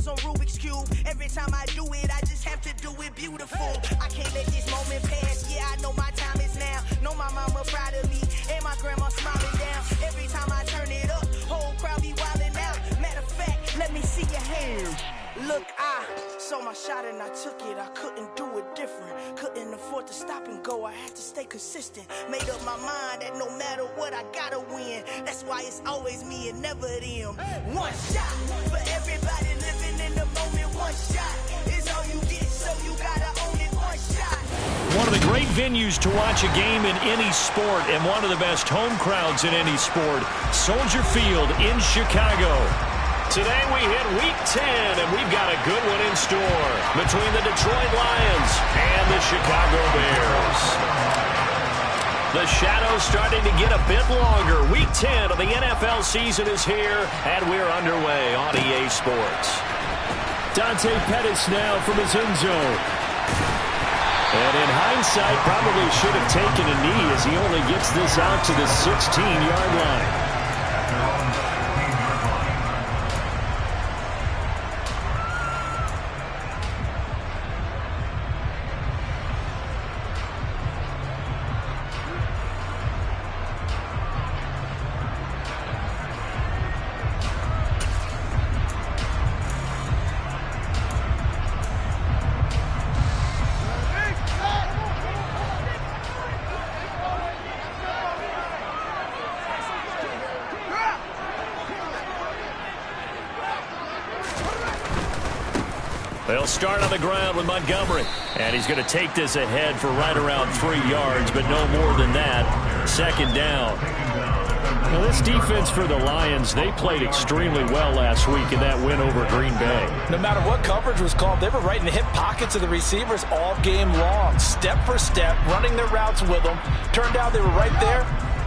bars on Rubik's Cube. Every time I do it, I just have to do it beautiful. I can't let this moment pass. Yeah, I know my time is now. Know my mama proud of me, and my grandma smiling down. Every time I turn it up, whole crowd be wildin' out. Matter of fact, let me see your hands. Look, I saw my shot and I took it. I couldn't do it different. Couldn't afford to stop and go. I had to stay consistent. Made up my mind that no matter what, I gotta win. That's why it's always me and never them. One shot for everybody living in the moment. One shot is all you get, so you gotta own it. One shot. One of the great venues to watch a game in any sport, and one of the best home crowds in any sport, Soldier Field in Chicago. Today we hit Week 10, and we've got a good one in store between the Detroit Lions and the Chicago Bears. The shadow's starting to get a bit longer. Week 10 of the NFL season is here, and we're underway on EA Sports. Dante Pettis now from his end zone. And in hindsight, probably should have taken a knee as he only gets this out to the 16-yard line. They'll start on the ground with Montgomery. And he's going to take this ahead for right around 3 yards, but no more than that. Second down. Now, this defense for the Lions, they played extremely well last week in that win over Green Bay. No matter what coverage was called, they were right in the hip pockets of the receivers all game long. Step for step, running their routes with them. Turned out they were right there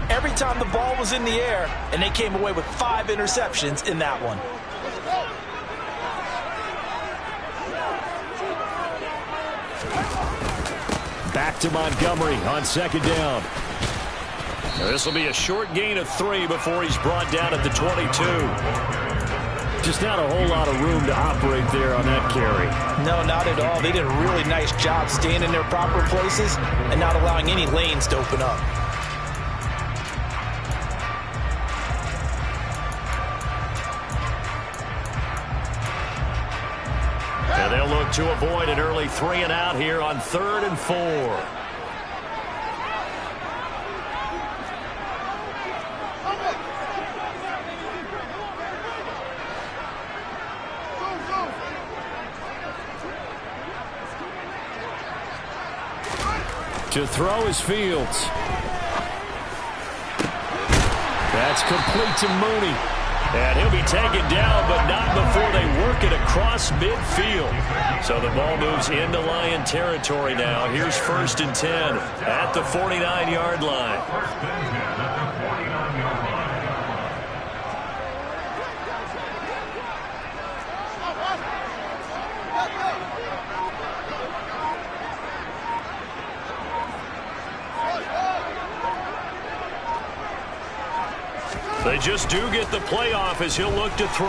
every time the ball was in the air, and they came away with 5 interceptions in that one. Back to Montgomery on second down. This will be a short gain of 3 before he's brought down at the 22. Just not a whole lot of room to operate there on that carry. No, not at all. They did a really nice job staying in their proper places and not allowing any lanes to open up. And they'll look to avoid an early 3 and out here on 3rd and 4. To throw is Fields. That's complete to Mooney. And he'll be taken down, but not before they work it across midfield. So the ball moves into Lion territory now. Here's 1st and 10 at the 49-yard line. They just do get the playoff as he'll look to throw.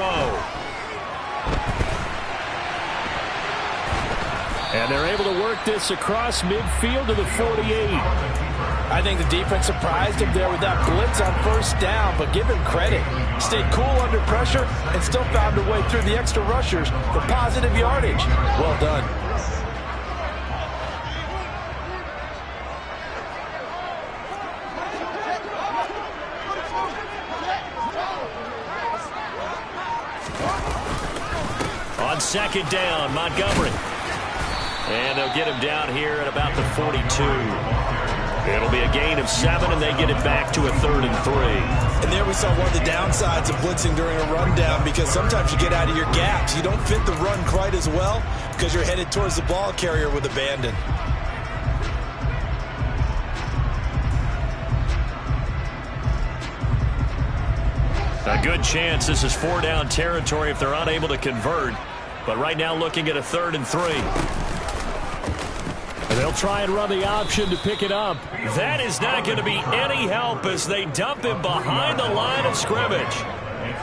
And they're able to work this across midfield to the 48. I think the defense surprised him there with that blitz on 1st down, but give him credit. Stayed cool under pressure and still found a way through the extra rushers for positive yardage. Well done. On 2nd down, Montgomery. And they'll get him down here at about the 42. It'll be a gain of 7, and they get it back to a 3rd and 3. And there we saw one of the downsides of blitzing during a rundown, because sometimes you get out of your gaps. You don't fit the run quite as well because you're headed towards the ball carrier with abandon. A good chance this is 4-down territory if they're unable to convert. But right now looking at a 3rd and 3. And they'll try and run the option to pick it up. That is not going to be any help as they dump him behind the line of scrimmage.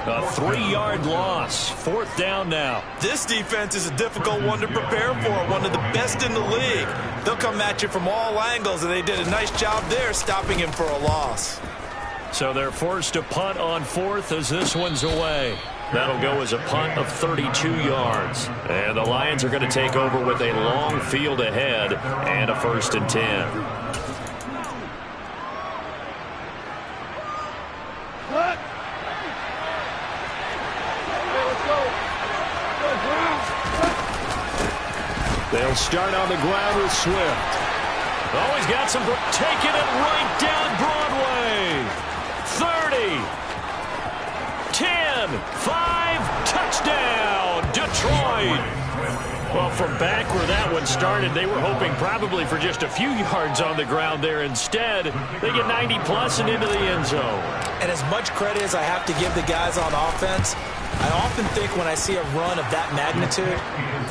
A 3-yard loss. 4th down now. This defense is a difficult one to prepare for, one of the best in the league. They'll come at you from all angles, and they did a nice job there stopping him for a loss. So they're forced to punt on 4th as this one's away. That'll go as a punt of 32 yards. And the Lions are going to take over with a long field ahead and a 1st and 10. They'll start on the ground with Swift. Oh, he's got some... taking it right down Broadway. 30. 10. 5. Touchdown. Detroit. Well, from back where that one started, they were hoping probably for just a few yards on the ground there. Instead, they get 90-plus and into the end zone. And as much credit as I have to give the guys on offense, I often think when I see a run of that magnitude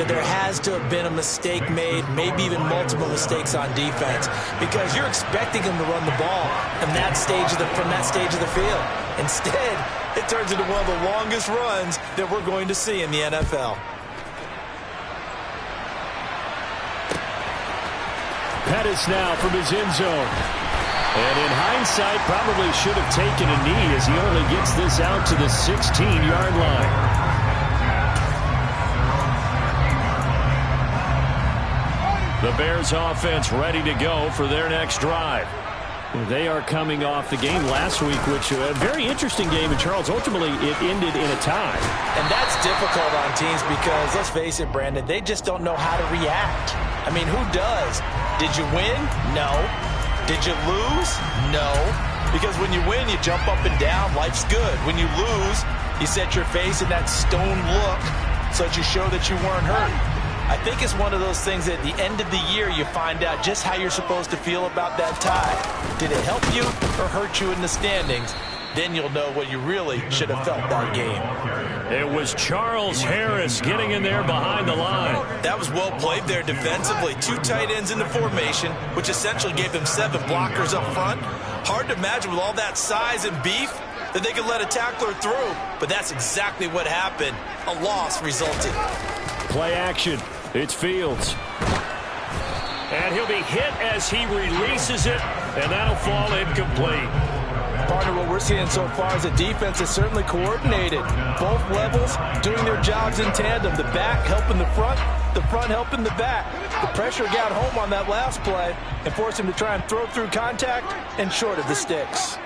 that there has to have been a mistake made, maybe even multiple mistakes on defense, because you're expecting them to run the ball from that stage of the field. Instead, it turns into one of the longest runs that we're going to see in the NFL. Pettis now from his end zone. And in hindsight, probably should have taken a knee as he only gets this out to the 16-yard line. The Bears offense ready to go for their next drive. They are coming off the game last week, which a very interesting game. And Charles, ultimately, it ended in a tie. And that's difficult on teams because, let's face it, Brandon, they just don't know how to react. I mean, who does? Did you win? No. Did you lose? No. Because when you win, you jump up and down. Life's good. When you lose, you set your face in that stone look so that you show that you weren't hurt. I think it's one of those things that at the end of the year you find out just how you're supposed to feel about that tie. Did it help you or hurt you in the standings? Then you'll know what you really should have felt that game. It was Charles Harris getting in there behind the line. That was well played there defensively. 2 tight ends in the formation, which essentially gave them 7 blockers up front. Hard to imagine with all that size and beef that they could let a tackler through. But that's exactly what happened. A loss resulted. Play action. It's Fields. And he'll be hit as he releases it, and that'll fall incomplete. Partner, what we're seeing so far is the defense is certainly coordinated. Both levels doing their jobs in tandem. The back helping the front helping the back. The pressure got home on that last play and forced him to try and throw through contact and short of the sticks.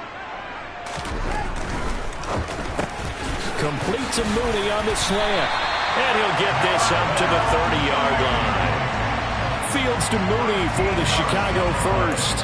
Complete to Mooney on the slant. And he'll get this up to the 30-yard line. Fields to Mooney for the Chicago first.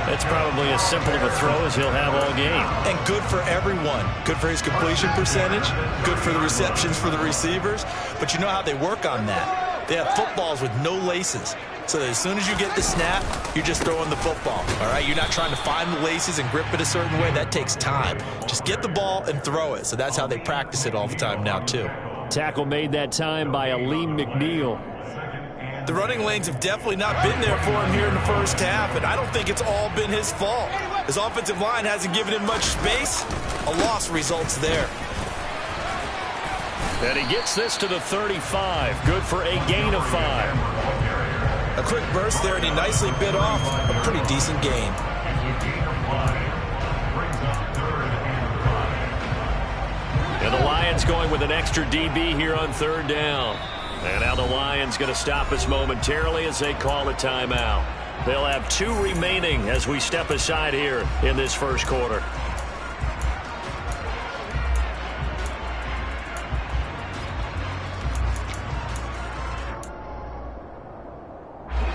That's probably as simple of a throw as he'll have all game. And good for everyone. Good for his completion percentage. Good for the receptions for the receivers. But you know how they work on that. They have footballs with no laces. So that as soon as you get the snap, you're just throwing the football. All right? You're not trying to find the laces and grip it a certain way. That takes time. Just get the ball and throw it. So that's how they practice it all the time now, too. Tackle made that time by Aleem McNeil. The running lanes have definitely not been there for him here in the first half, and I don't think it's all been his fault. His offensive line hasn't given him much space. A loss results there. And he gets this to the 35. Good for a gain of 5. A quick burst there, and he nicely bit off a pretty decent gain. And the Lions going with an extra DB here on 3rd down. And now the Lions going to stop us momentarily as they call a timeout. They'll have 2 remaining as we step aside here in this first quarter.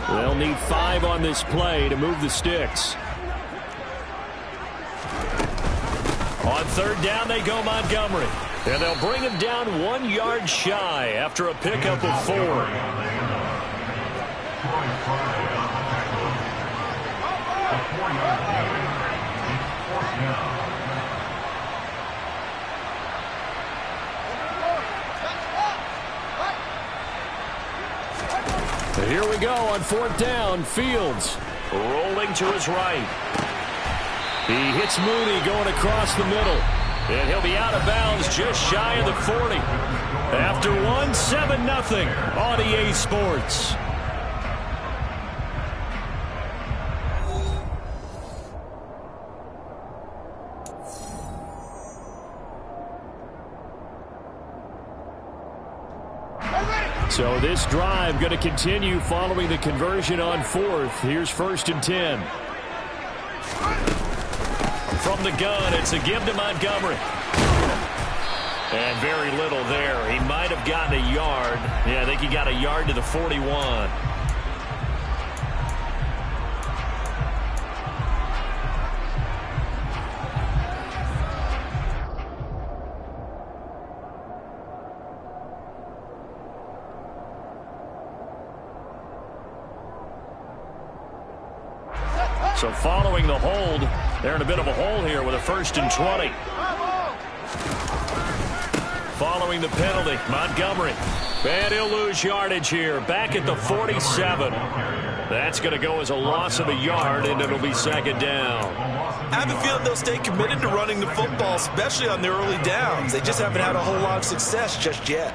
They'll need 5 on this play to move the sticks. On 3rd down, they go Montgomery. And they'll bring him down 1 yard shy after a pickup of 4. So here we go on 4th down. Fields rolling to his right. He hits Mooney going across the middle. And he'll be out of bounds just shy of the 40. After one, 7-0 on EA Sports. So this drive going to continue following the conversion on 4th. Here's 1st and 10. From the gun, it's a give to Montgomery. And very little there. He might have gotten a yard. Yeah, I think he got a yard to the 41. So following the hold, they're in a bit of a hole here with a 1st and 20. Following the penalty, Montgomery. And he'll lose yardage here, back at the 47. That's going to go as a loss of a yard, and it'll be 2nd down. I have a feeling they'll stay committed to running the football, especially on their early downs. They just haven't had a whole lot of success just yet.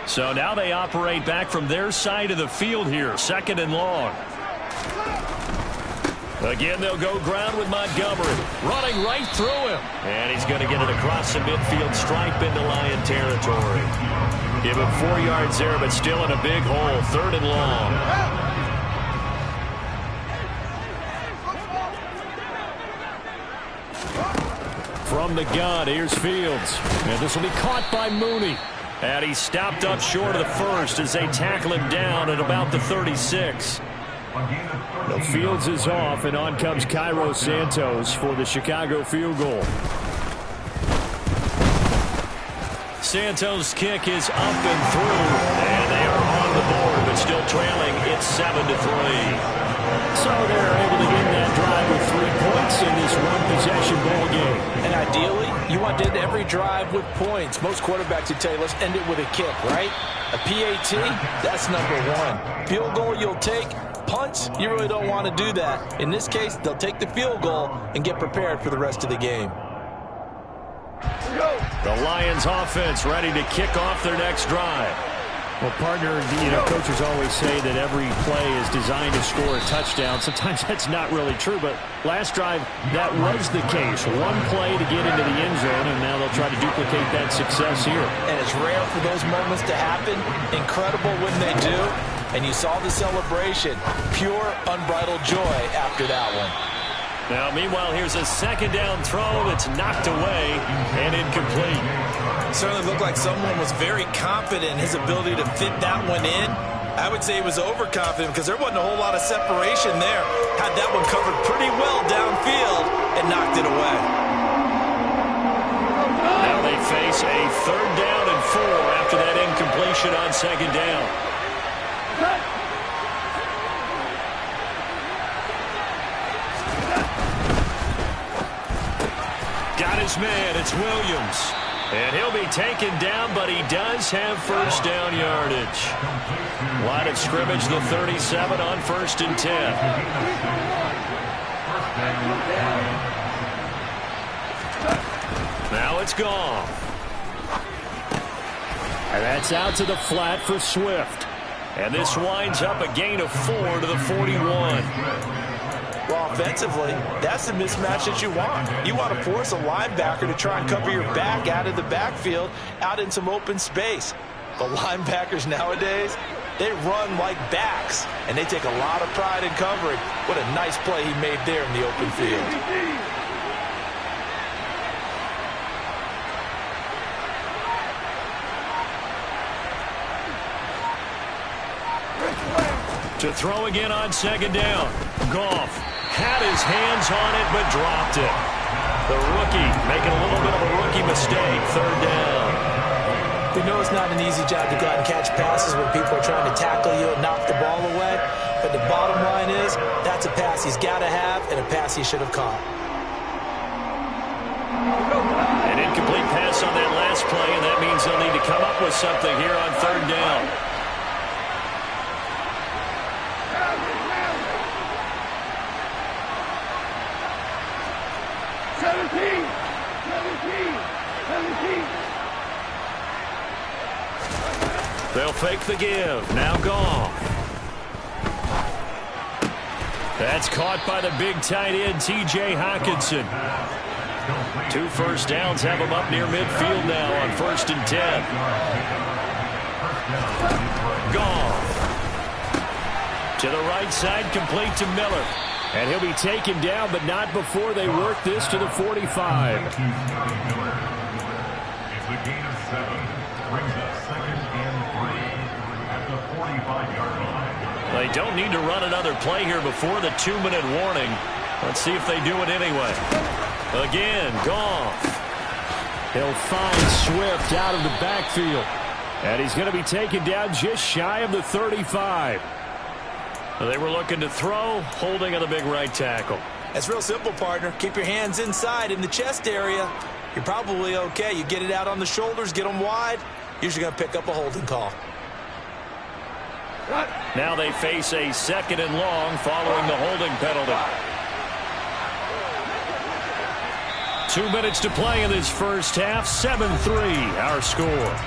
So now they operate back from their side of the field here, 2nd and long. Again, they'll go ground with Montgomery, running right through him. And he's going to get it across the midfield stripe into Lion territory. Give him 4 yards there, but still in a big hole, 3rd and long. From the gun, here's Fields. And this will be caught by Mooney. And he's stopped up short of the 1st as they tackle him down at about the 36. The Fields is off, and on comes Cairo Santos for the Chicago field goal. Santos' kick is up and through, and they are on the board, but still trailing. It's 7-3. So they're able to end that drive with 3 points in this one-possession ball game. And ideally, you want to end every drive with points. Most quarterbacks would tell you, let's end it with a kick, right? A PAT, that's number 1. Field goal you'll take. Punts, you really don't want to do that. In this case, they'll take the field goal and get prepared for the rest of the game. The Lions offense ready to kick off their next drive. Well, partner, coaches always say that every play is designed to score a touchdown. Sometimes that's not really true, but last drive, that was the case. One play to get into the end zone, and now they'll try to duplicate that success here. And it's rare for those moments to happen. Incredible when they do. And you saw the celebration. Pure, unbridled joy after that one. Now, meanwhile, here's a 2nd down throw that's knocked away and incomplete. Certainly looked like someone was very confident in his ability to fit that one in. I would say he was overconfident because there wasn't a whole lot of separation there. Had that one covered pretty well downfield and knocked it away. Now they face a 3rd down and 4 after that incompletion on 2nd down. Got his man, it's Williams. And he'll be taken down, but he does have 1st down yardage. Line of scrimmage, the 37 on 1st and 10. Now it's gone. And that's out to the flat for Swift. And this winds up a gain of 4 to the 41. Well, offensively, that's the mismatch that you want. You want to force a linebacker to try and cover your back out of the backfield, out in some open space. The linebackers nowadays, they run like backs, and they take a lot of pride in covering. What a nice play he made there in the open field. To throw again on 2nd down. Goff had his hands on it, but dropped it. The rookie making a little bit of a rookie mistake. 3rd down. We know it's not an easy job to go out and catch passes when people are trying to tackle you and knock the ball away. But the bottom line is, that's a pass he's got to have and a pass he should have caught. An incomplete pass on that last play, and that means they'll need to come up with something here on 3rd down. They'll fake the give. Now Goff. That's caught by the big tight end, T.J. Hockenson. 2 first downs have him up near midfield now on 1st and 10. Goff. To the right side, complete to Miller. And he'll be taken down, but not before they work this to the 45. It's a gain of 7. Brings up 2nd and 3 at the 45-yard line. They don't need to run another play here before the 2-minute warning. Let's see if they do it anyway. Again, Goff. He'll find Swift out of the backfield. And he's going to be taken down just shy of the 35. They were looking to throw, holding on the big right tackle. That's real simple, partner. Keep your hands inside in the chest area. You're probably okay. You get it out on the shoulders, get them wide. Usually going to pick up a holding call. Now they face a 2nd and long following the holding penalty. 2 minutes to play in this first half. 7-3 our score.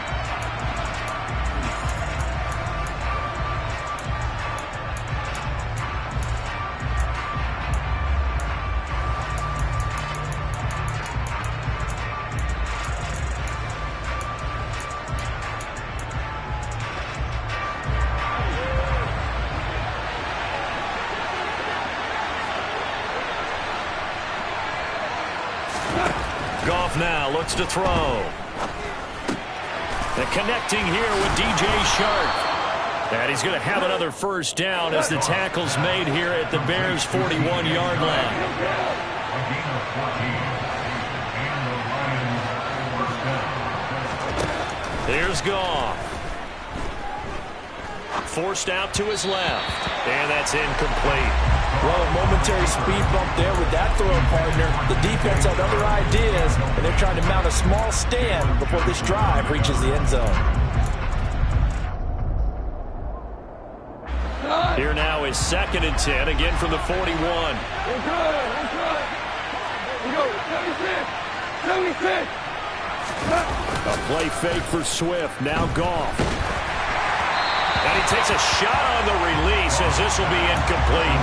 Goff now looks to throw. The connecting here with DJ Shark. And he's going to have another first down as the tackle's made here at the Bears' 41-yard line. Here's Goff. Forced out to his left. And that's incomplete. Well, a momentary speed bump there with that throw, partner. The defense had other ideas, and they're trying to mount a small stand before this drive reaches the end zone. Here now is 2nd and 10, again from the 41. A play fake for Swift. Now Goff. And he takes a shot on the release as this will be incomplete.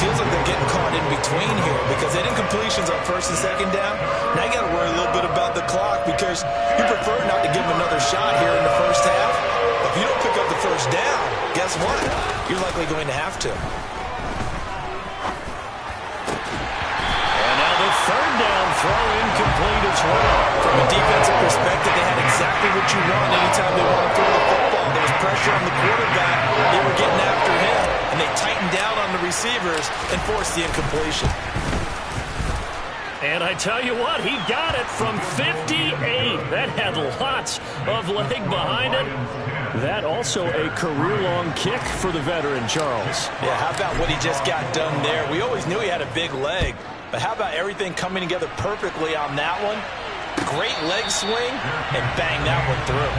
Feels like they're getting caught in between here because they did incompletions on 1st and 2nd down. Now you got to worry a little bit about the clock because you prefer not to give them another shot here in the first half. If you don't pick up the first down, guess what? You're likely going to have to. And now the 3rd down throw incomplete as well. From a defensive perspective, they had exactly what you want anytime they want to throw the football. There was pressure on the quarterback. They were getting after him, and they tightened down on the receivers and forced the incompletion. And I tell you what, he got it from 58. That had lots of leg behind it. That also a career-long kick for the veteran, Charles. Yeah, how about what he just got done there? We always knew he had a big leg, but how about everything coming together perfectly on that one? Great leg swing, and bang that one through.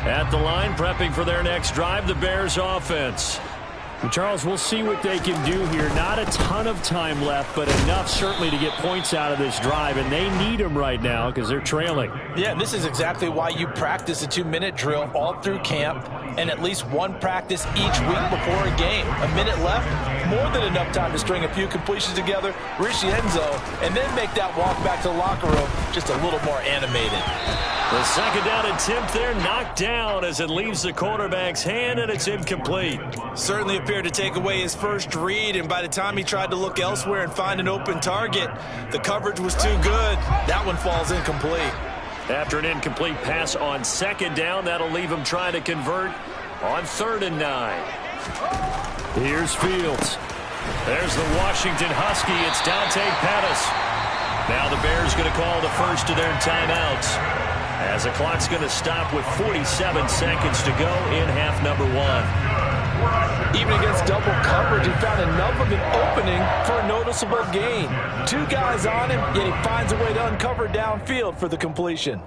At the line, prepping for their next drive, the Bears offense. Charles, we'll see what they can do here. Not a ton of time left, but enough certainly to get points out of this drive, and they need them right now because they're trailing. Yeah, this is exactly why you practice a 2-minute drill all through camp and at least one practice each week before a game. A minute left, more than enough time to string a few completions together, reach the end zone, and then make that walk back to the locker room just a little more animated. The 2nd down attempt there knocked down as it leaves the quarterback's hand, and it's incomplete. Certainly appeared to take away his first read, and by the time he tried to look elsewhere and find an open target, the coverage was too good. That one falls incomplete. After an incomplete pass on 2nd down, that'll leave him trying to convert on 3rd and 9. Here's Fields. There's the Washington Husky. It's Dante Pettis. Now the Bears going to call the first of their timeouts, as the clock's going to stop with 47 seconds to go in half number 1. Even against double coverage, he found enough of an opening for a noticeable gain. 2 guys on him, yet he finds a way to uncover downfield for the completion.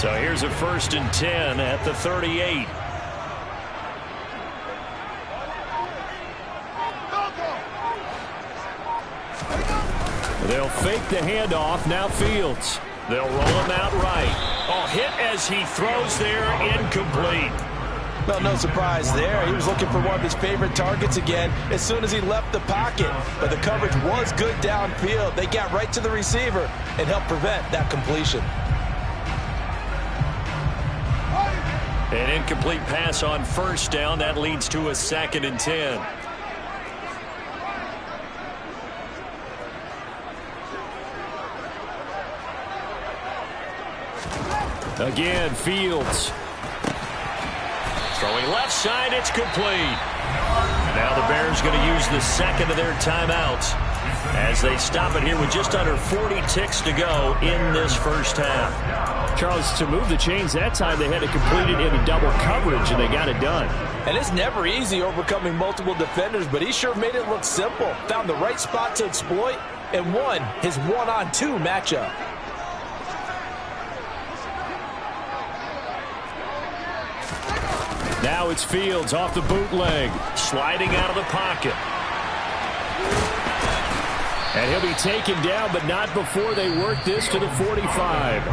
So here's a 1st and 10 at the 38. They'll fake the handoff. Now Fields. They'll roll him out right. Oh, hit as he throws there, incomplete. Well, no surprise there. He was looking for one of his favorite targets again as soon as he left the pocket. But the coverage was good downfield. They got right to the receiver and helped prevent that completion. An incomplete pass on 1st down. That leads to a 2nd and 10. Again, Fields. Throwing left side, it's complete. Now the Bears going to use the 2nd of their timeouts as they stop it here with just under 40 ticks to go in this 1st half. Charles, to move the chains that time, they had to complete it in a double coverage, and they got it done. And it's never easy overcoming multiple defenders, but he sure made it look simple. Found the right spot to exploit and won his 1-on-2 matchup. Now it's Fields off the bootleg. Sliding out of the pocket. And he'll be taken down, but not before they work this to the 45.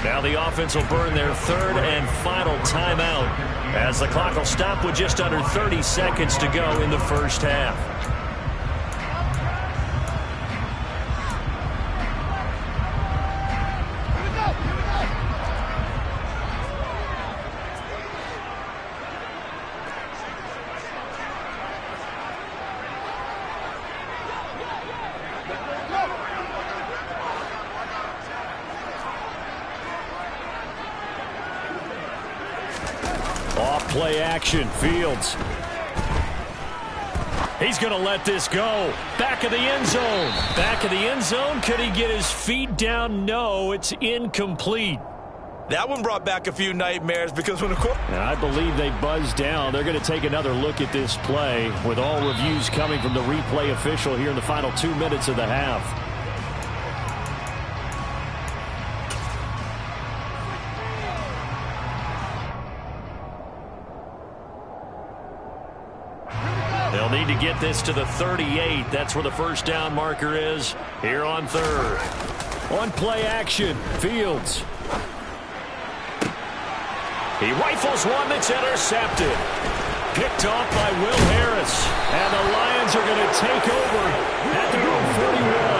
Now the offense will burn their 3rd and final timeout as the clock will stop with just under 30 seconds to go in the 1st half. Play action, Fields. He's going to let this go. Back of the end zone. Back of the end zone. Could he get his feet down? No, it's incomplete. That one brought back a few nightmares because when I believe they buzzed down. They're going to take another look at this play with all reviews coming from the replay official here in the final 2 minutes of the half. They'll need to get this to the 38. That's where the 1st down marker is here on 3rd. On play action, Fields. He rifles one that's intercepted. Picked off by Will Harris. And the Lions are going to take over at their own 41.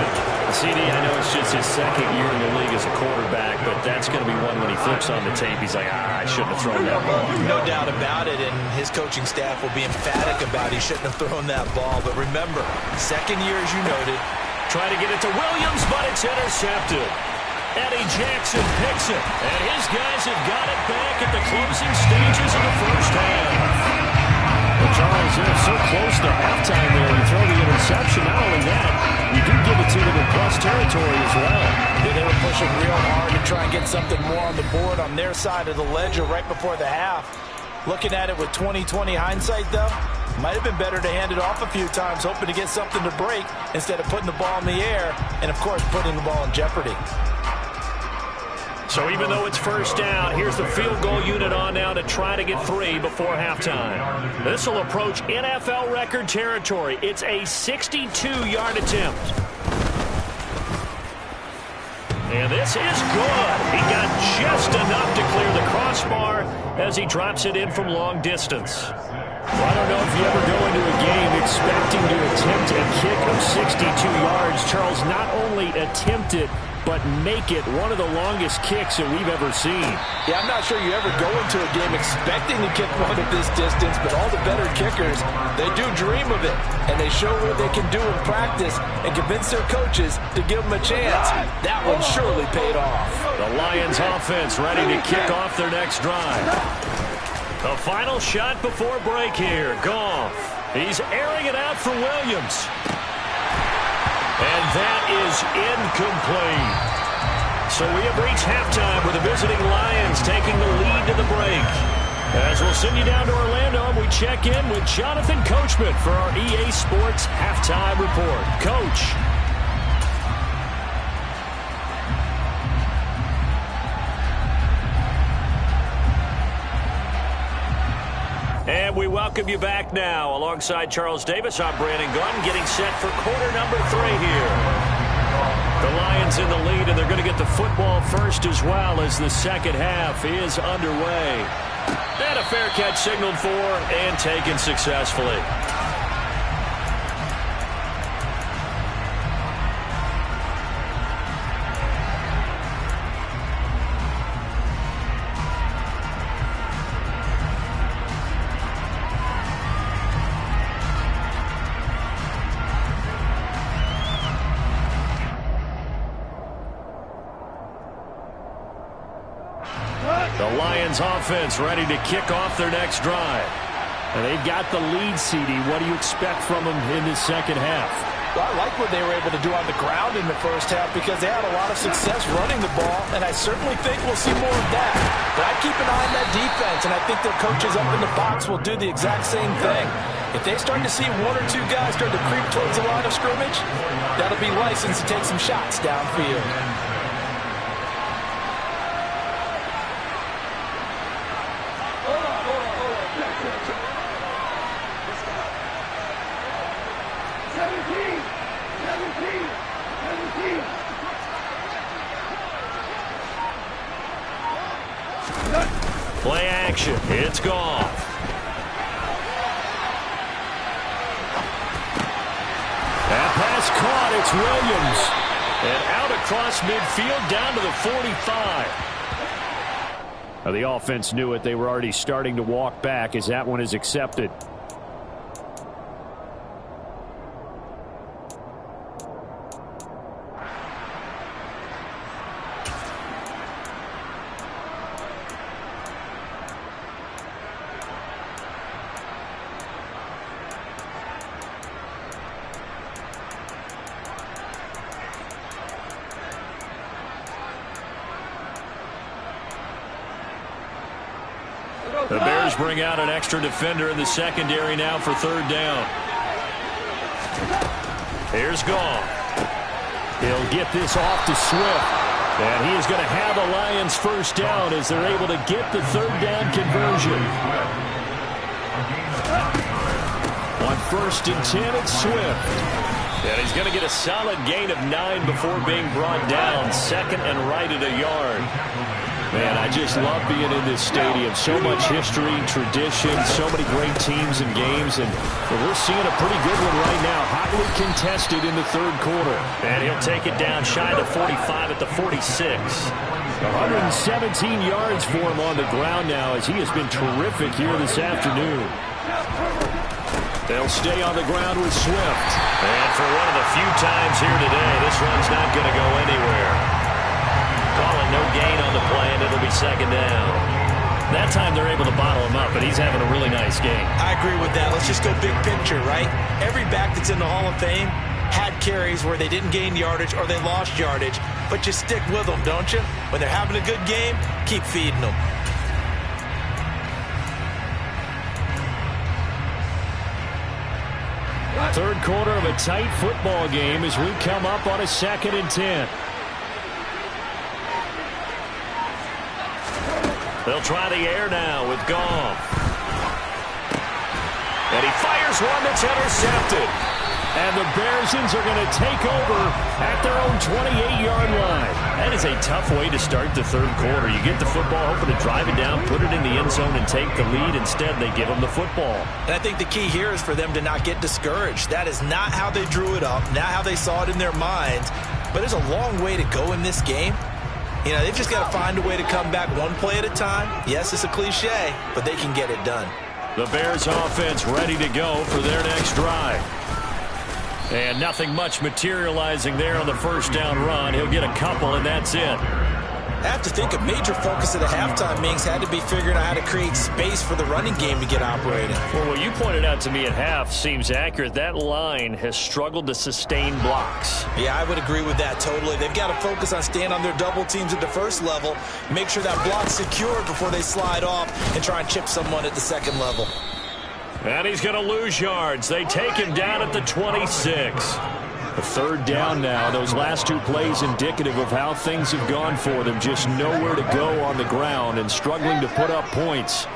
CD, I know it's just his 2nd year in the league as a quarterback, but that's going to be one when he flips on the tape. He's like, I shouldn't have thrown that ball. No doubt about it, and his coaching staff will be emphatic about he shouldn't have thrown that ball. But remember, 2nd year, as you noted. Try to get it to Williams, but it's intercepted. Eddie Jackson picks it, and his guys have got it back at the closing stages of the 1st half. Well, Charles, they're so close to halftime there. You throw the interception. Not only that, you do give it to them in plus territory as well. Yeah, they were pushing real hard to try and get something more on the board on their side of the ledger right before the half. Looking at it with 20/20 hindsight, though, might have been better to hand it off a few times, hoping to get something to break instead of putting the ball in the air and, of course, putting the ball in jeopardy. So even though it's 1st down, here's the field goal unit on now to try to get 3 before halftime. This will approach NFL record territory. It's a 62-yard attempt. And this is good. He got just enough to clear the crossbar as he drops it in from long distance. Well, I don't know if you ever go into a game expecting to attempt a kick of 62 yards. Charles, not only attempt it, but make it one of the longest kicks that we've ever seen. Yeah, I'm not sure you ever go into a game expecting to kick one of this distance, but all the better kickers, they do dream of it, and they show what they can do in practice and convince their coaches to give them a chance. That one surely paid off. The Lions offense ready to kick off their next drive. The final shot before break here. Goff. He's airing it out for Williams. And that is incomplete. So we have reached halftime with the visiting Lions taking the lead to the break. As we'll send you down to Orlando, and we check in with Jonathan Coachman for our EA Sports Halftime Report. Coach. And we welcome you back now. Alongside Charles Davis, I'm Brandon Gunn, getting set for quarter number 3 here. The Lions in the lead, and they're going to get the football first as well as the second half is underway. And a fair catch signaled for and taken successfully. The Lions offense ready to kick off their next drive. And they've got the lead, CD. What do you expect from them in the second half? Well, I like what they were able to do on the ground in the first half because they had a lot of success running the ball, and I certainly think we'll see more of that. But I keep an eye on that defense, and I think their coaches up in the box will do the exact same thing. If they start to see 1 or 2 guys start to creep towards the line of scrimmage, that'll be license to take some shots downfield. Play action. It's gone. That pass caught. It's Williams. And out across midfield down to the 45. Now, the offense knew it. They were already starting to walk back as that one is accepted. The Bears bring out an extra defender in the secondary now for 3rd down. Here's Goff. He'll get this off to Swift. And he is going to have a Lions first down as they're able to get the 3rd down conversion. On 1st and 10, it's Swift. And he's going to get a solid gain of 9 before being brought down. 2nd and right at a yard. Man, I just love being in this stadium. So much history, tradition, so many great teams and games, and we're seeing a pretty good one right now. Hotly contested in the 3rd quarter. And he'll take it down shy of the 45 at the 46. 117 yards for him on the ground now as he has been terrific here this afternoon. They'll stay on the ground with Swift. And for one of the few times here today, this run's not going to go anywhere. Calling no gain on the play, and it'll be 2nd down. That time they're able to bottle him up, but he's having a really nice game. I agree with that. Let's just go big picture, right? Every back that's in the Hall of Fame had carries where they didn't gain yardage or they lost yardage, but you stick with them, don't you? When they're having a good game, keep feeding them. Third quarter of a tight football game as we come up on a 2nd and 10. They'll try the air now with Goff. And he fires one that's intercepted. And the Bearsons are going to take over at their own 28-yard line. That is a tough way to start the 3rd quarter. You get the football, hoping to drive it down, put it in the end zone, and take the lead. Instead, they give them the football. And I think the key here is for them to not get discouraged. That is not how they drew it up, not how they saw it in their minds. But there's a long way to go in this game. You know, they've just got to find a way to come back one play at a time. Yes, it's a cliche, but they can get it done. The Bears offense ready to go for their next drive. And nothing much materializing there on the 1st down run. He'll get a couple, and that's it. I have to think a major focus of the halftime meetings had to be figuring out how to create space for the running game to get operating. Well, what you pointed out to me at half seems accurate. That line has struggled to sustain blocks. Yeah, I would agree with that totally. They've got to focus on staying on their double teams at the 1st level, make sure that block's secured before they slide off and try and chip someone at the 2nd level. And he's going to lose yards. They take him down at the 26. A 3rd down now. Those last 2 plays indicative of how things have gone for them. Just nowhere to go on the ground and struggling to put up points.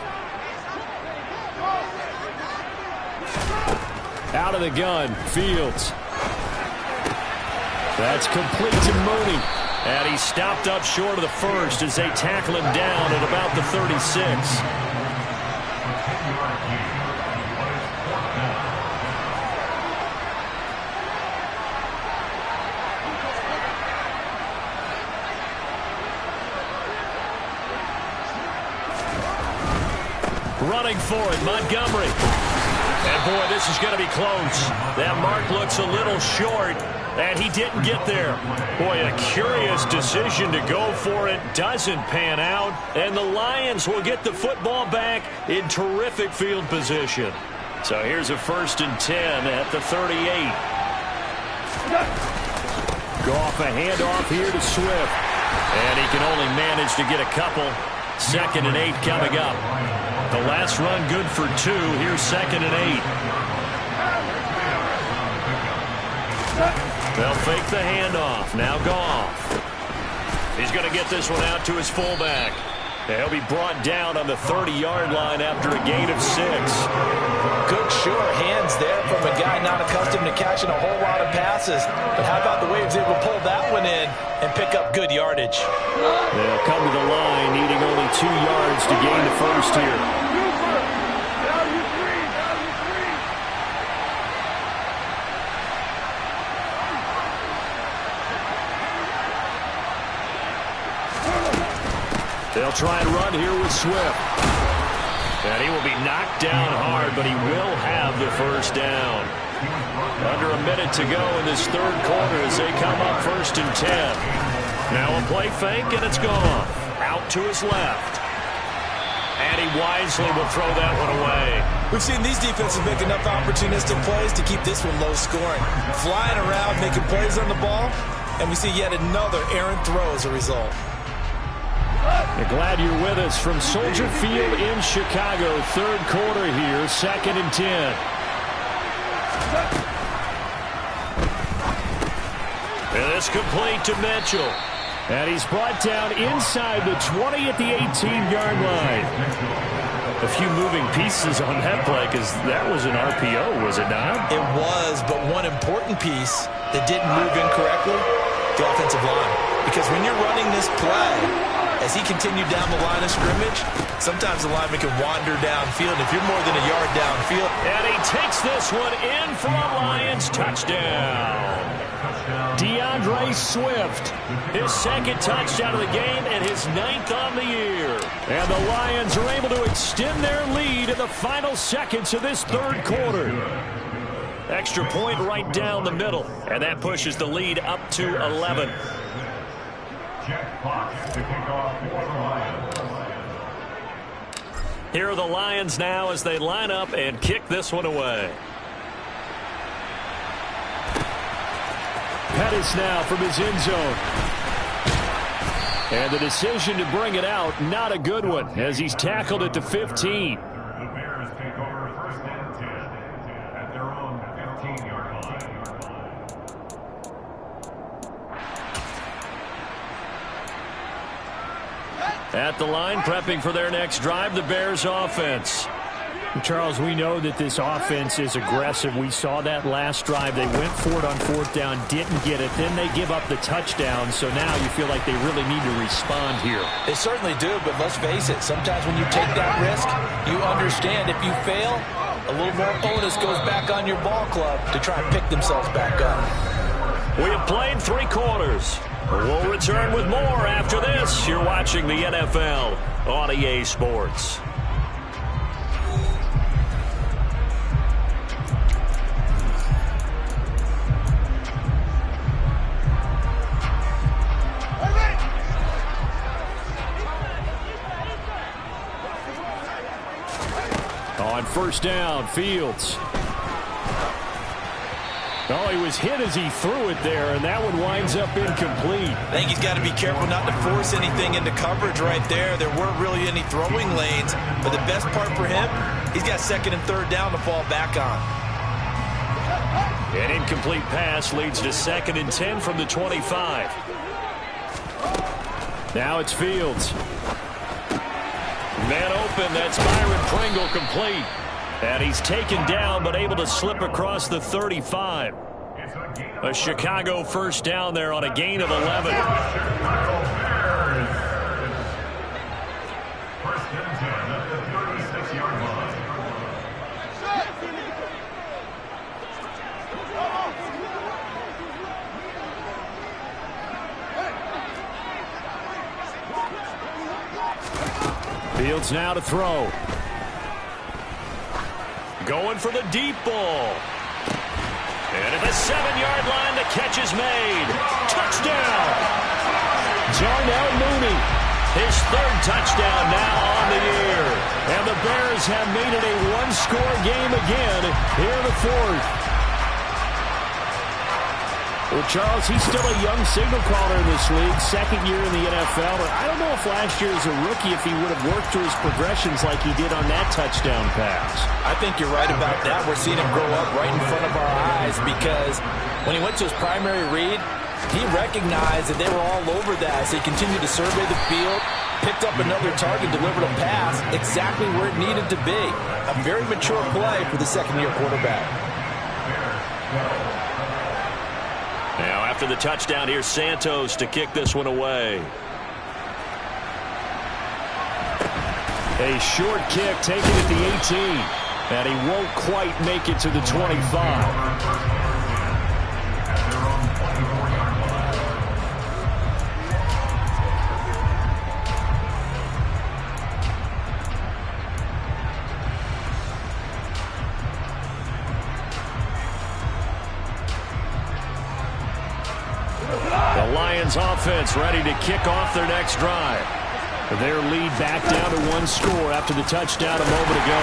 Out of the gun, Fields. That's complete to Mooney. And he stopped up short of the first as they tackle him down at about the 36. Running for it, Montgomery. And boy, this is going to be close. That mark looks a little short, and he didn't get there. Boy, a curious decision to go for it. Doesn't pan out, and the Lions will get the football back in terrific field position. So here's a 1st and 10 at the 38. Goff a handoff here to Swift. And he can only manage to get a couple. 2nd and 8 coming up. The last run good for 2. Here's 2nd and 8. They'll fake the handoff. Now Goff. He's going to get this one out to his fullback. He'll be brought down on the 30-yard line after a gain of 6. Good, sure hands there from a guy not accustomed to catching a whole lot of passes. But how about the way he was able to pull that one in and pick up good yardage? They'll come to the line, needing only 2 yards to gain the first here. They'll try and run here with Swift. And he will be knocked down hard, but he will have the first down. Under a minute to go in this 3rd quarter as they come up 1st and 10. Now a play fake, and it's gone. Out to his left. And he wisely will throw that one away. We've seen these defenses make enough opportunistic plays to keep this one low scoring. Flying around, making plays on the ball, and we see yet another errant throw as a result. We're glad you're with us from Soldier Field in Chicago. 3rd quarter here, 2nd and 10. And it's complete to Mitchell. And he's brought down inside the 20 at the 18-yard line. A few moving pieces on that play because that was an RPO, was it not? It was, but one important piece that didn't move incorrectly, the offensive line. Because when you're running this play, as he continued down the line of scrimmage, sometimes the lineman can wander downfield. If you're more than a yard downfield. And he takes this one in for a Lions touchdown. DeAndre Swift, his 2nd touchdown of the game and his 9th on the year. And the Lions are able to extend their lead in the final seconds of this 3rd quarter. Extra point right down the middle, and that pushes the lead up to 11. Jack Fox to kick off for the Lions. Here are the Lions now as they line up and kick this one away. Pettis now from his end zone. And the decision to bring it out, not a good one, as he's tackled at the 15. The Bears take over 1st and 10 at their own 15-yard line. At the line, prepping for their next drive, the Bears offense. Charles, we know that this offense is aggressive. We saw that last drive. They went for it on 4th down, didn't get it. Then they give up the touchdown. So now you feel like they really need to respond here. They certainly do, but let's face it. Sometimes when you take that risk, you understand if you fail, a little more onus goes back on your ball club to try and pick themselves back up. We have played 3 quarters. We'll return with more after this. You're watching the NFL on EA Sports. On 1st down, Fields. Oh, he was hit as he threw it there, and that one winds up incomplete. I think he's got to be careful not to force anything into coverage right there. There weren't really any throwing lanes, but the best part for him, he's got 2nd and 3rd down to fall back on. An incomplete pass leads to 2nd and 10 from the 25. Now it's Fields. Man open, that's Byron Pringle complete. And he's taken down but able to slip across the 35. A Chicago first down there on a gain of 11. Chicago Bears. First and 10 at the 36-yard line. Fields now to throw. Going for the deep ball. And at the 7-yard line, the catch is made. Touchdown! Darnell Mooney. His third touchdown now on the year. And the Bears have made it a one-score game again here in the fourth. Well, Charles, he's still a young signal caller in this league, second year in the NFL. But I don't know if last year as a rookie, if he would have worked through his progressions like he did on that touchdown pass. I think you're right about that. We're seeing him grow up right in front of our eyes because when he went to his primary read, he recognized that they were all over that. So he continued to survey the field, picked up another target, delivered a pass exactly where it needed to be. A very mature play for the second-year quarterback. Now after the touchdown, here's Santos to kick this one away. A short kick taken at the 18. And he won't quite make it to the 25. The Lions offense ready to kick off their next drive. Their lead back down to one score after the touchdown a moment ago.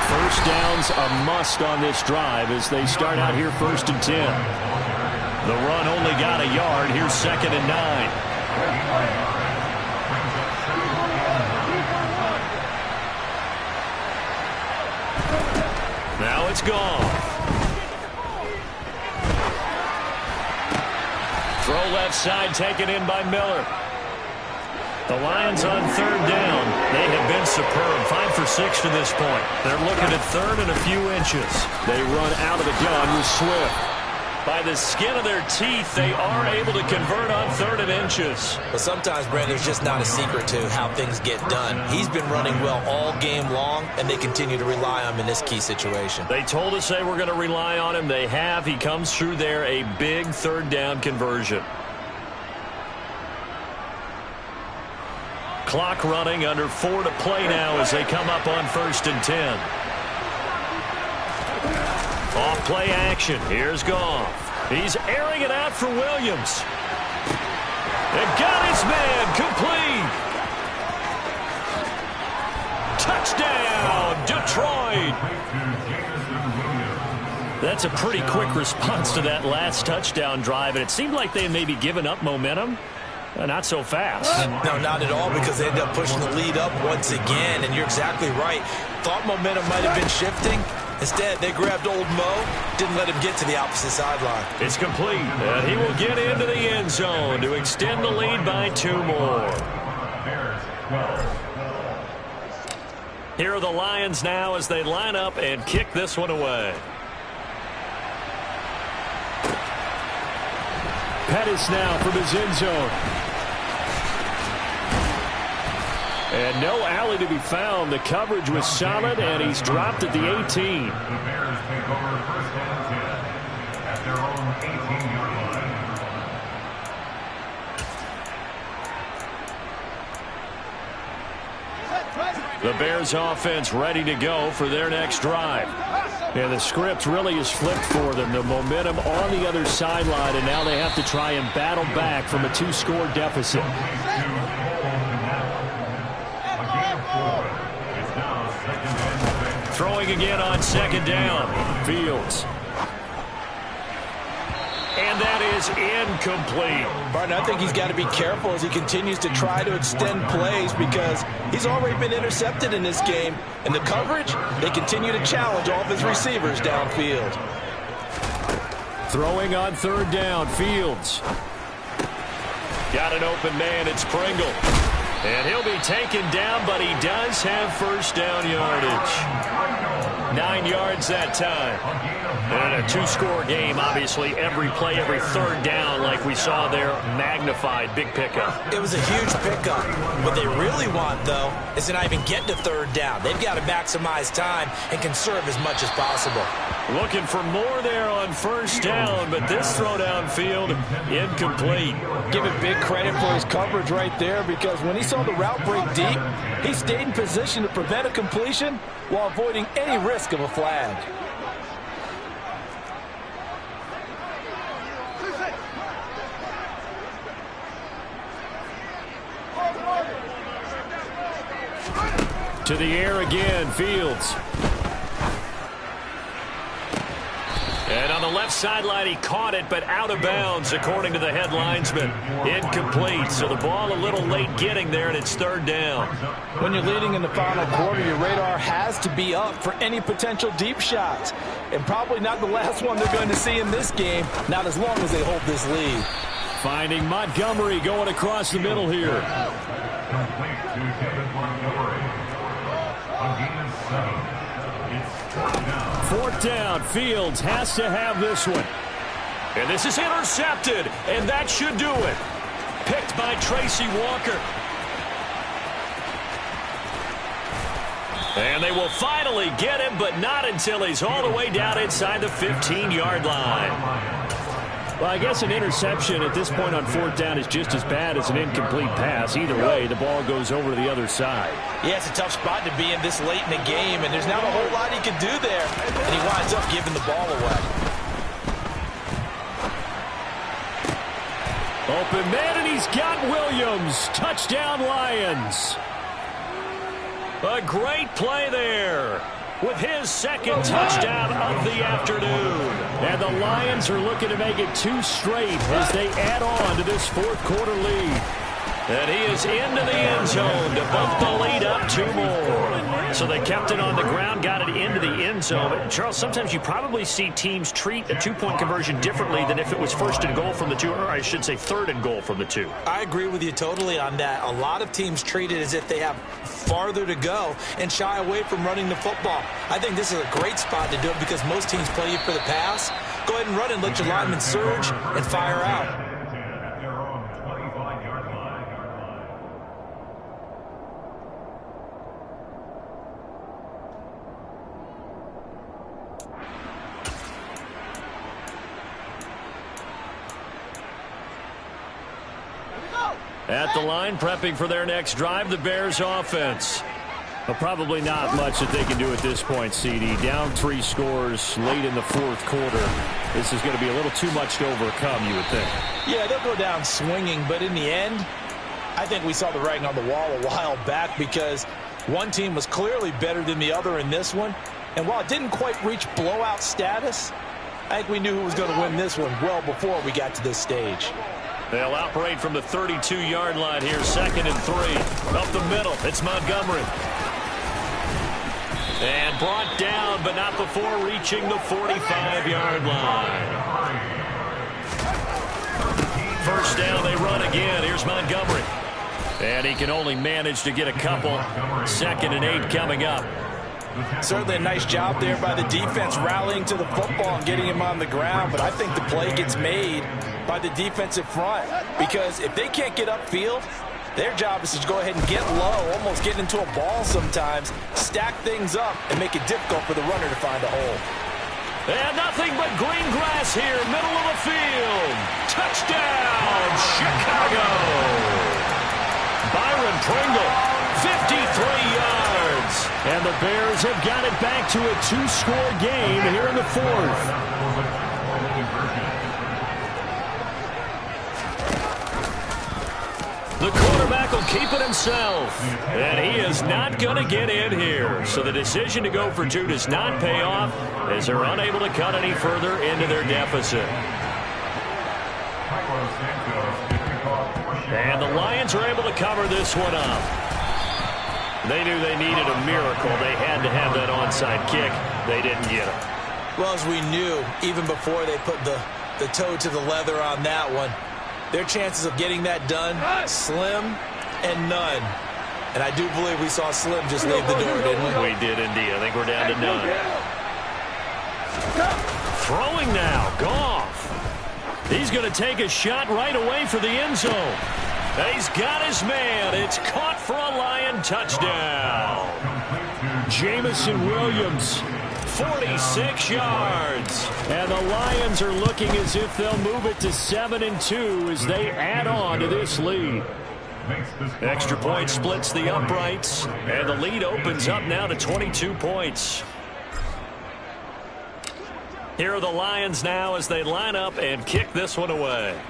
First down's a must on this drive as they start out here 1st and 10. The run only got a yard. Here's 2nd and 9. Now it's gone. Throw left side taken in by Miller. The Lions on 3rd down. They have been superb. 5 for 6 to this point. They're looking at 3rd and a few inches. They run out of the gun with Swift. By the skin of their teeth, they are able to convert on 3rd and inches. But sometimes, Brandon, there's just not a secret to how things get done. He's been running well all game long, and they continue to rely on him in this key situation. They told us they were going to rely on him. They have. He comes through there, a big 3rd down conversion. Clock running, under 4 to play now as they come up on 1st and 10. Off play action. Here's Goff. He's airing it out for Williams. And got his man complete. Touchdown, Detroit. That's a pretty quick response to that last touchdown drive, and it seemed like they may be giving up momentum. Not so fast. No, not at all, because they ended up pushing the lead up once again, and you're exactly right. Thought momentum might have been shifting. Instead, they grabbed old Mo, didn't let him get to the opposite sideline. It's complete, and he will get into the end zone to extend the lead by 2 more. Here are the Lions now as they line up and kick this one away. Pettis now from his end zone. And no alley to be found. The coverage was solid, and he's dropped at the 18. The Bears take over 1st and 10 at their own 18-yard line. The Bears offense ready to go for their next drive. And the script really is flipped for them. The momentum on the other sideline, and now they have to try and battle back from a 2-score deficit. Throwing again on 2nd down. Fields. And that is incomplete. Barton, I think he's got to be careful as he continues to try to extend plays because he's already been intercepted in this game. And the coverage, they continue to challenge all of his receivers downfield. Throwing on 3rd down. Fields. Got an open man. It's Pringle. And he'll be taken down, but he does have 1st down yardage. 9 yards that time. And a two-score game, obviously, every play, every third down, like we saw there, magnified. Big pickup. It was a huge pickup. What they really want, though, is to not even get to third down. They've got to maximize time and conserve as much as possible. Looking for more there on first down, but this throw downfield, incomplete. Give it big credit for his coverage right there, because when he saw the route break deep, he stayed in position to prevent a completion while avoiding any risk of a flag. To the air again, Fields. And on the left sideline, he caught it, but out of bounds, according to the head linesman. Incomplete, so the ball a little late getting there, and it's third down. When you're leading in the final quarter, your radar has to be up for any potential deep shots. And probably not the last one they're going to see in this game, not as long as they hold this lead. Finding Montgomery going across the middle here. Complete to David Montgomery. A gain of 7. It's fourth down. Fourth down, Fields has to have this one. And this is intercepted, and that should do it. Picked by Tracy Walker. And they will finally get him, but not until he's all the way down inside the 15-yard line. Well, I guess an interception at this point on fourth down is just as bad as an incomplete pass. Either way, the ball goes over to the other side. Yeah, it's a tough spot to be in this late in the game, and there's not a whole lot he can do there. And he winds up giving the ball away. Open man, and he's got Williams. Touchdown, Lions. A great play there with his second touchdown of the afternoon. And the Lions are looking to make it 2 straight as they add on to this fourth quarter lead. And he is into the end zone to bump the lead up 2 more. So they kept it on the ground, got it into the end zone. But Charles, sometimes you probably see teams treat a 2-point conversion differently than if it was first and goal from the 2, or I should say third and goal from the 2. I agree with you totally on that. A lot of teams treat it as if they have farther to go and shy away from running the football. I think this is a great spot to do it because most teams play you for the pass. Go ahead and run and let your linemen surge and fire out. At the line, prepping for their next drive, the Bears offense. But probably not much that they can do at this point, CD. Down 3 scores late in the fourth quarter. This is going to be a little too much to overcome, you would think. Yeah, they'll go down swinging, but in the end, I think we saw the writing on the wall a while back because one team was clearly better than the other in this one. And while it didn't quite reach blowout status, I think we knew who was going to win this one well before we got to this stage. They'll operate from the 32-yard line here, 2nd and 3. Up the middle, it's Montgomery. And brought down, but not before reaching the 45-yard line. First down, they run again. Here's Montgomery. And he can only manage to get a couple. 2nd and 8 coming up. Certainly a nice job there by the defense rallying to the football and getting him on the ground, but I think the play gets made by the defensive front because if they can't get upfield, their job is to go ahead and get low, almost get into a ball sometimes, stack things up, and make it difficult for the runner to find a hole. And nothing but green grass here, middle of the field. Touchdown, Chicago. Byron Pringle, 53 yards. And the Bears have got it back to a 2-score game here in the fourth. The quarterback will keep it himself. And he is not going to get in here. So the decision to go for 2 does not pay off as they're unable to cut any further into their deficit. And the Lions are able to cover this one up. They knew they needed a miracle. They had to have that onside kick. They didn't get it. Well, as we knew, even before they put the toe to the leather on that one, their chances of getting that done, slim and none. And I do believe we saw Slim just leave the door, didn't we? We did indeed. I think we're down to none. Throwing now, Goff. He's going to take a shot right away for the end zone. He's got his man. It's caught for a Lion touchdown. Jamison Williams, 46 yards. and the Lions are looking as if they'll move it to 7-2 as they add on to this lead. Extra point splits the uprights, and the lead opens up now to 22 points. Here are the Lions now as they line up and kick this one away.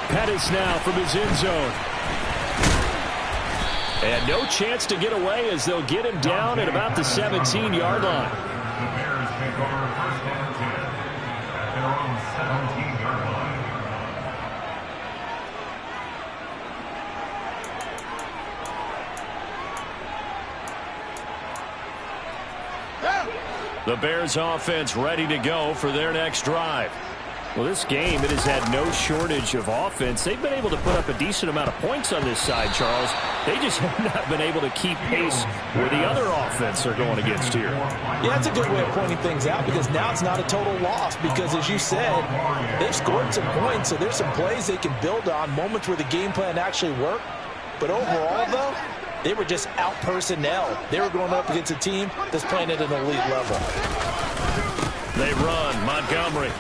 Pettis now from his end zone. And no chance to get away as they'll get him down at about the 17-yard line. The Bears take over first and 10 at their own 17-yard line. The Bears offense ready to go for their next drive. Well, this game, it has had no shortage of offense. They've been able to put up a decent amount of points on this side, Charles. They just have not been able to keep pace with the other offense they're going against here. Yeah, that's a good way of pointing things out because now it's not a total loss because, as you said, they've scored some points, so there's some plays they can build on, moments where the game plan actually worked. But overall, though, they were just out personnel. They were going up against a team that's playing at an elite level. They run. Montgomery.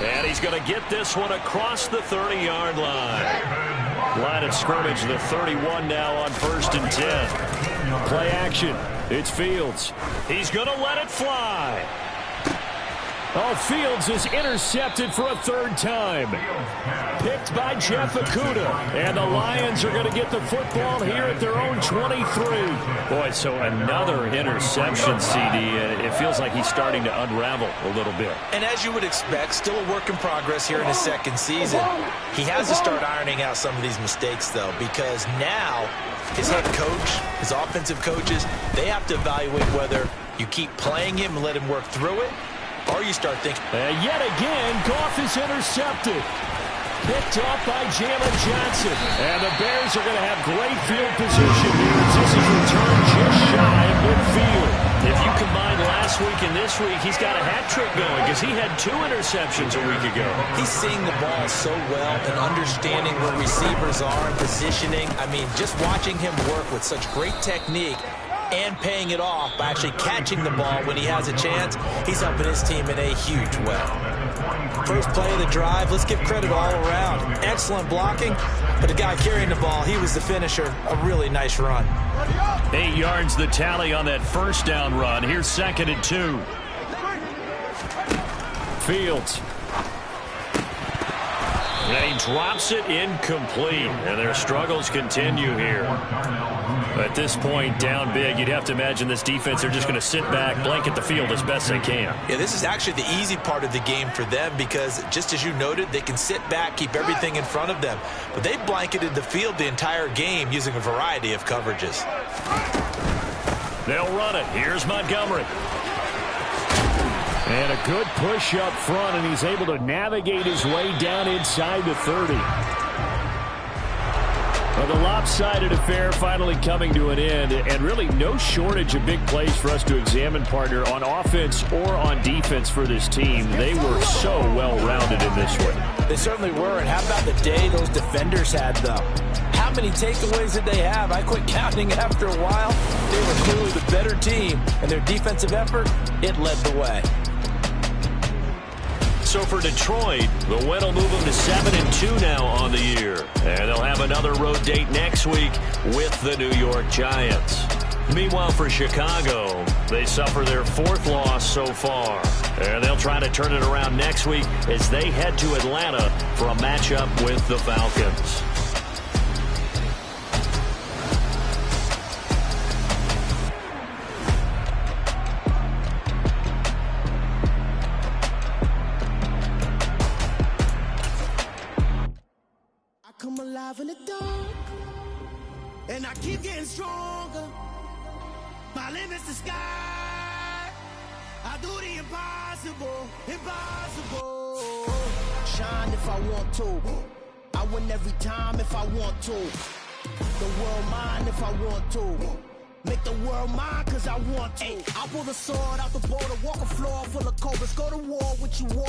And he's going to get this one across the 30-yard line. Line of scrimmage, the 31 now on 1st and 10. Play action. It's Fields. He's going to let it fly. Oh, Fields is intercepted for a third time. Picked by Jeff Okudah. And the Lions are going to get the football here at their own 23. Boy, so another interception, CD. It feels like he's starting to unravel a little bit. And as you would expect, still a work in progress here in his second season. He has to start ironing out some of these mistakes, though, because now his head coach, his offensive coaches, they have to evaluate whether you keep playing him and let him work through it, or you start thinking. And yet again, Goff is intercepted. Picked off by Jalen Johnson. And the Bears are going to have great field position here as this is returned just shy of midfield. If you combine last week and this week, he's got a hat trick going because he had 2 interceptions a week ago. He's seeing the ball so well and understanding where receivers are and positioning. I mean, just watching him work with such great technique and paying it off by actually catching the ball when he has a chance, he's helping his team in a huge way. First play of the drive, let's give credit all around. Excellent blocking, but the guy carrying the ball, he was the finisher. A really nice run. 8 yards the tally on that first down run. Here's 2nd and 2. Fields. And he drops it incomplete. And their struggles continue here. At this point, down big, you'd have to imagine this defense, they're just going to sit back, blanket the field as best they can. Yeah, this is actually the easy part of the game for them because, just as you noted, they can sit back, keep everything in front of them. But they blanketed the field the entire game using a variety of coverages. They'll run it. Here's Montgomery. And a good push up front, and he's able to navigate his way down inside the 30. Well, the lopsided affair finally coming to an end, and really no shortage of big plays for us to examine, partner, on offense or on defense for this team. They were so well-rounded in this one. They certainly were, and how about the day those defenders had, though? How many takeaways did they have? I quit counting after a while. They were clearly the better team, and their defensive effort, it led the way. So for Detroit, the win will move them to 7-2 now on the year. And they'll have another road date next week with the New York Giants. Meanwhile, for Chicago, they suffer their 4th loss so far. And they'll try to turn it around next week as they head to Atlanta for a matchup with the Falcons. In the dark, and I keep getting stronger. My limit's the sky. I do the impossible, impossible. Shine if I want to. I win every time if I want to. The world mine if I want to. Make the world mine cause I want to. I pull the sword out the border, walk a floor full of cobras, go to war with you all.